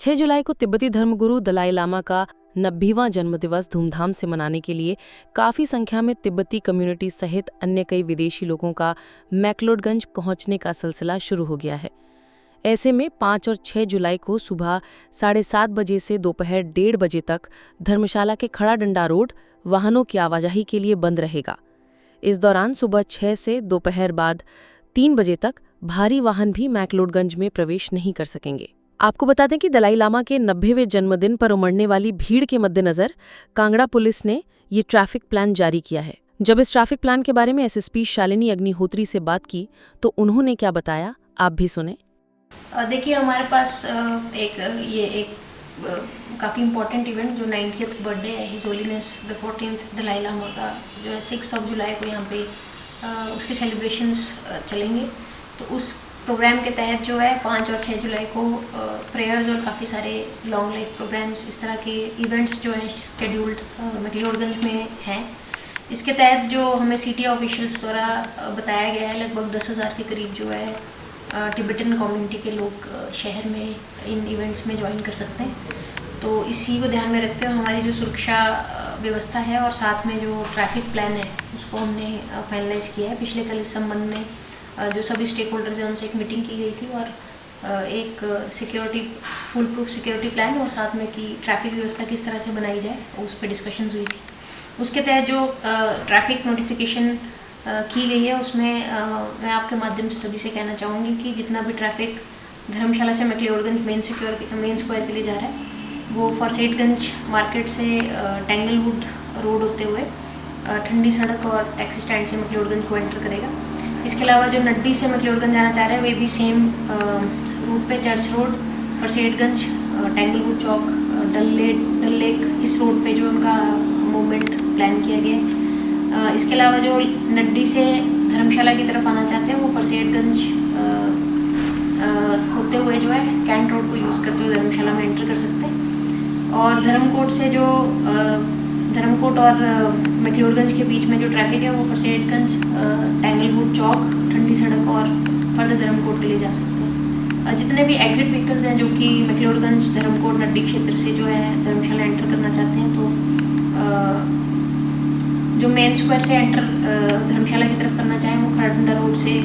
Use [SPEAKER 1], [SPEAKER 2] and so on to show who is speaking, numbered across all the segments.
[SPEAKER 1] 6 जुलाई को तिब्बती धर्मगुरु दलाई लामा का 90वां जन्मदिवस धूमधाम से मनाने के लिए काफ़ी संख्या में तिब्बती कम्युनिटी सहित अन्य कई विदेशी लोगों का मैक्लोडगंज पहुंचने का सिलसिला शुरू हो गया है। ऐसे में 5 और 6 जुलाई को सुबह 7:30 बजे से दोपहर 1:30 बजे तक धर्मशाला के खड़ा डंडा रोड वाहनों की आवाजाही के लिए बंद रहेगा। इस दौरान सुबह 6 से दोपहर बाद 3 बजे तक भारी वाहन भी मैक्लोडगंज में प्रवेश नहीं कर सकेंगे। आपको बता दें कि दलाई लामा के 90वें जन्मदिन पर उमड़ने वाली भीड़ के मद्देनजर कांगड़ा पुलिस ने ये ट्रैफिक प्लान जारी किया है। जब इस ट्रैफिक प्लान के बारे में एसएसपी शालिनी अग्निहोत्री से बात की तो उन्होंने क्या बताया, आप भी सुने।
[SPEAKER 2] देखिए, हमारे पास एक काफ़ी इम्पोर्टेंट इवेंट जो 90th बर्थडे है his holiness the 14th Dalai Lama का, जो है 6 जुलाई को यहाँ पे उसके सेलिब्रेशंस चलेंगे। तो उस प्रोग्राम के तहत जो है 5 और 6 जुलाई को प्रेयर्स और काफ़ी सारे लॉन्ग लाइफ प्रोग्राम्स, इस तरह के इवेंट्स जो हैं शेड्यूल्ड मैक्लोडगंज में हैं। इसके तहत जो हमें सिटी ऑफिशियल्स द्वारा बताया गया है, लगभग 10,000 के करीब जो है टिबेटन कम्युनिटी के लोग शहर में इन इवेंट्स में ज्वाइन कर सकते हैं। तो इसी को ध्यान में रखते हुए हमारी जो सुरक्षा व्यवस्था है और साथ में जो ट्रैफिक प्लान है उसको हमने फाइनलाइज किया है। पिछले कल इस संबंध में जो सभी स्टेक होल्डर्स हैं उनसे एक मीटिंग की गई थी और एक फुल प्रूफ सिक्योरिटी प्लान और साथ में कि ट्रैफिक व्यवस्था किस तरह से बनाई जाए उस पर डिस्कशंस हुई थी। उसके तहत जो ट्रैफिक नोटिफिकेशन की गई है उसमें मैं आपके माध्यम से सभी से कहना चाहूँगी कि जितना भी ट्रैफिक धर्मशाला से मैक्लोडगंज मेन स्क्वायर के लिए जा रहा है वो फॉरसेटगंज मार्केट से टेंगलवुड रोड होते हुए ठंडी सड़क और टैक्सी स्टैंड से मैक्लोडगंज को एंटर करेगा। इसके अलावा जो नड्डी से मैक्लोडगंज जाना चाह रहे हैं वे भी सेम रूट पे चर्च रोड, फॉरसेटगंज, टेंगलवुड चौक, डल लेक, इस रोड पे जो उनका मूवमेंट प्लान किया गया है। इसके अलावा जो नड्डी से धर्मशाला की तरफ आना चाहते हैं वो फॉरसेटगंज होते हुए जो है कैंट रोड को यूज़ करते हुए धर्मशाला में एंटर कर सकते हैं। और धर्मकोट से जो धर्मकोट और मैक्लोडगंज के बीच में जो ट्रैफिक है वो फॉरसेटगंज, टेंगलवुड चौक, ठंडी सड़क और फर्दर धर्मकोट के लिए जा सकते हैं। जितने भी एग्जिट व्हीकल्स हैं जो कि मैक्लोडगंज, धर्मकोट, नड्डी क्षेत्र से जो है धर्मशाला एंटर करना चाहते हैं तो जो मेन स्क्वायर से एंटर धर्मशाला की तरफ करना चाहें वो खड़ाडंडा रोड से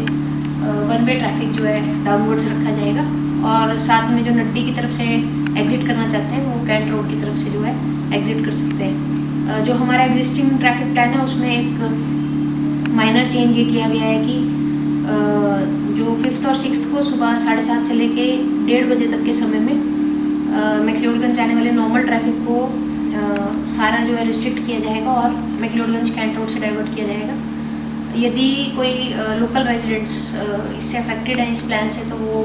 [SPEAKER 2] 1 वे ट्रैफिक जो है डाउनवर्ड्स रखा जाएगा। और साथ में जो नड्डी की तरफ से एग्जिट करना चाहते हैं वो कैंट रोड की तरफ से जो है एग्जिट कर सकते हैं। जो हमारा एग्जिस्टिंग ट्रैफिक प्लान है उसमें एक माइनर चेंज ये किया गया है कि जो 5th और 6th को सुबह 7:30 से लेके 1:30 बजे तक के समय में मैक्लोडगंज जाने वाले नॉर्मल ट्रैफिक को सारा जो है रिस्ट्रिक्ट किया जाएगा और मैक्लोडगंज कैंट रोड से डाइवर्ट किया जाएगा। यदि कोई लोकल रेजिडेंट्स इससे अफेक्टेड है इस प्लान से तो वो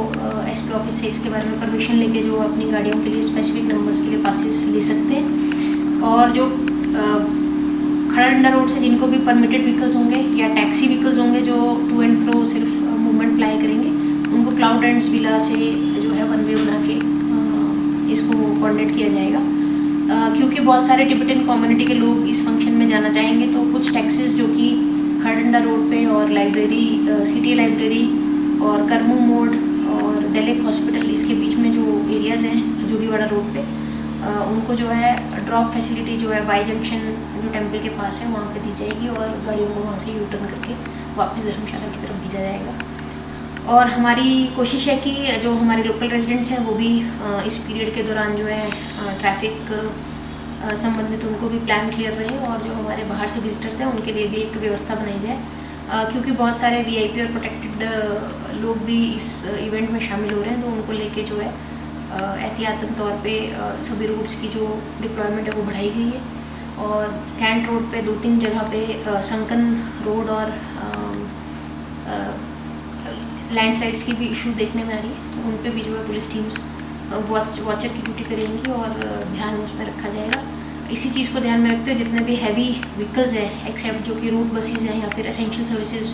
[SPEAKER 2] एसपी ऑफिस से इसके बारे में परमिशन लेके जो अपनी गाड़ियों के लिए स्पेसिफिक नंबर्स के लिए पासेस ले सकते हैं। और जो खड़ाडंडा रोड से जिनको भी परमिटेड व्हीकल्स होंगे या टैक्सी व्हीकल्स होंगे जो टू एंड फ्रो सिर्फ मूवमेंट अप्लाई करेंगे उनको क्लाउड एंड्स विला से जो है 1 वे बना के इसको कोऑर्डिनेट किया जाएगा। क्योंकि बहुत सारे टिबेटन कम्युनिटी के लोग इस फंक्शन में जाना चाहेंगे तो कुछ टैक्सीज जो कि खड़ाडंडा रोड पे और लाइब्रेरी, सिटी लाइब्रेरी और करमू मोड़ और डेलेक हॉस्पिटल इसके बीच में जो एरियाज़ हैं जोगीवाड़ा रोड पे उनको जो है ड्रॉप फैसिलिटी जो है वाई जंक्शन जो टेम्पल के पास है वहाँ पे दी जाएगी और गाड़ियों को वहाँ से यू टर्न करके वापस धर्मशाला की तरफ भेजा जाएगा। और हमारी कोशिश है कि जो हमारे लोकल रेजिडेंट्स हैं वो भी इस पीरियड के दौरान जो है ट्रैफिक संबंधित उनको भी प्लान क्लियर रहे और जो हमारे बाहर से विजिटर्स हैं उनके लिए भी एक व्यवस्था बनाई जाए। क्योंकि बहुत सारे वीआईपी और प्रोटेक्टेड लोग भी इस इवेंट में शामिल हो रहे हैं तो उनको लेके जो है एहतियातन तौर पे सभी रूट्स की जो डिप्लॉयमेंट है वो बढ़ाई गई है। और कैंट रोड पे 2-3 जगह पे संकन रोड और लैंडस्लाइड्स की भी इशू देखने में आ रही है तो उन पे भी जो है पुलिस टीम्स वॉचर की ड्यूटी करेंगी और ध्यान उसमें रखा जाएगा। इसी चीज़ को ध्यान में रखते हुए जितने भी हैवी व्हीकल्स हैं एक्सेप्ट जो कि रूट बसेज हैं या फिर एसेंशियल सर्विसेज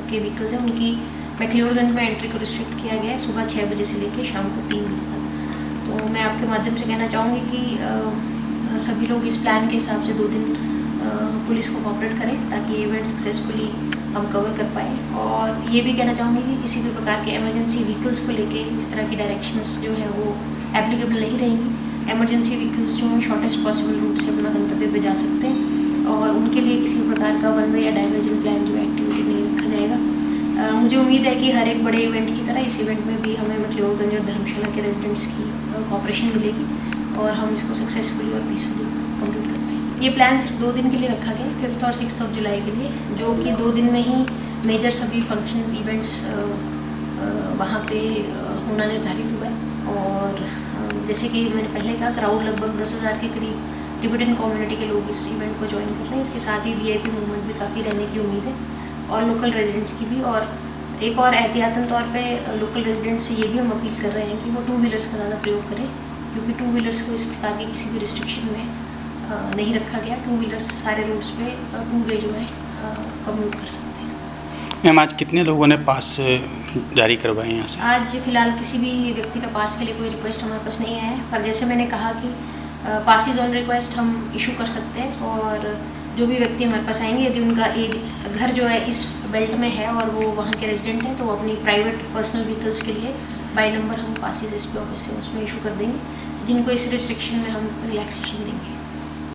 [SPEAKER 2] के व्हीकल्स हैं उनकी मैक्लोडगंज में एंट्री को रिस्ट्रिक्ट किया गया है सुबह 6 बजे से लेकर शाम को 3 बजे तक। तो मैं आपके माध्यम से कहना चाहूँगी कि सभी लोग इस प्लान के हिसाब से 2 दिन पुलिस को कोऑपरेट करें ताकि इवेंट सक्सेसफुली हम कवर कर पाएँ। और ये भी कहना चाहूँगी कि किसी भी प्रकार के इमरजेंसी व्हीकल्स को लेके इस तरह की डायरेक्शंस जो है वो एप्लीकेबल नहीं रहेंगी। एमरजेंसी व्हीकल्स जो हैं शॉर्टेस्ट पॉसिबल रूट से अपना गंतव्य पे जा सकते हैं और उनके लिए किसी प्रकार का वन वे या डाइवर्जन प्लान जो है एक्टिविटी नहीं रखा जाएगा। मुझे उम्मीद है कि हर एक बड़े इवेंट की तरह इस इवेंट में भी हमें मैक्लोडगंज और धर्मशाला के रेजिडेंट्स की कोऑपरेशन मिलेगी और हम इसको सक्सेसफुली और पीसफुली कंप्लीट कर पाएंगे। ये प्लान सिर्फ 2 दिन के लिए रखा गया, 5 और 6 जुलाई के लिए, जो कि 2 दिन में ही मेजर सभी फंक्शंस इवेंट्स वहाँ पे होना निर्धारित हुआ है। और जैसे कि मैंने पहले कहा, क्राउड लगभग 10,000 के करीब टिबेटन कम्युनिटी के लोग इस इवेंट को ज्वाइन कर रहे हैं। इसके साथ ही वीआईपी मूवमेंट भी काफ़ी रहने की उम्मीद है और लोकल रेजिडेंट्स की भी। और एक और एहतियातन तौर पे लोकल रेजिडेंट्स से ये भी हम अपील कर रहे हैं कि वो 2 व्हीलर्स का ज़्यादा प्रयोग करें, क्योंकि 2 व्हीलर्स को इस प्रकार की किसी भी रिस्ट्रिक्शन में नहीं रखा गया। 2 व्हीलर्स सारे रोड्स पे 2 वे जो है कम्यूट कर सकते हैं।
[SPEAKER 3] मैम, आज कितने लोगों ने पास जारी करवाए यहाँ से?
[SPEAKER 2] आज फिलहाल किसी भी व्यक्ति का पास के लिए कोई रिक्वेस्ट हमारे पास नहीं आया है, पर जैसे मैंने कहा कि पासेज ऑन रिक्वेस्ट हम इशू कर सकते हैं और जो भी व्यक्ति हमारे पास आएंगे, यदि उनका एक घर जो है इस बेल्ट में है और वो वहाँ के रेजिडेंट हैं, तो वो अपनी प्राइवेट पर्सनल व्हीकल्स के लिए बाय नंबर हम पासेज एसपी ऑफिस से उसमें इशू कर देंगे, जिनको इस रिस्ट्रिक्शन में हम रिलैक्सेशन देंगे।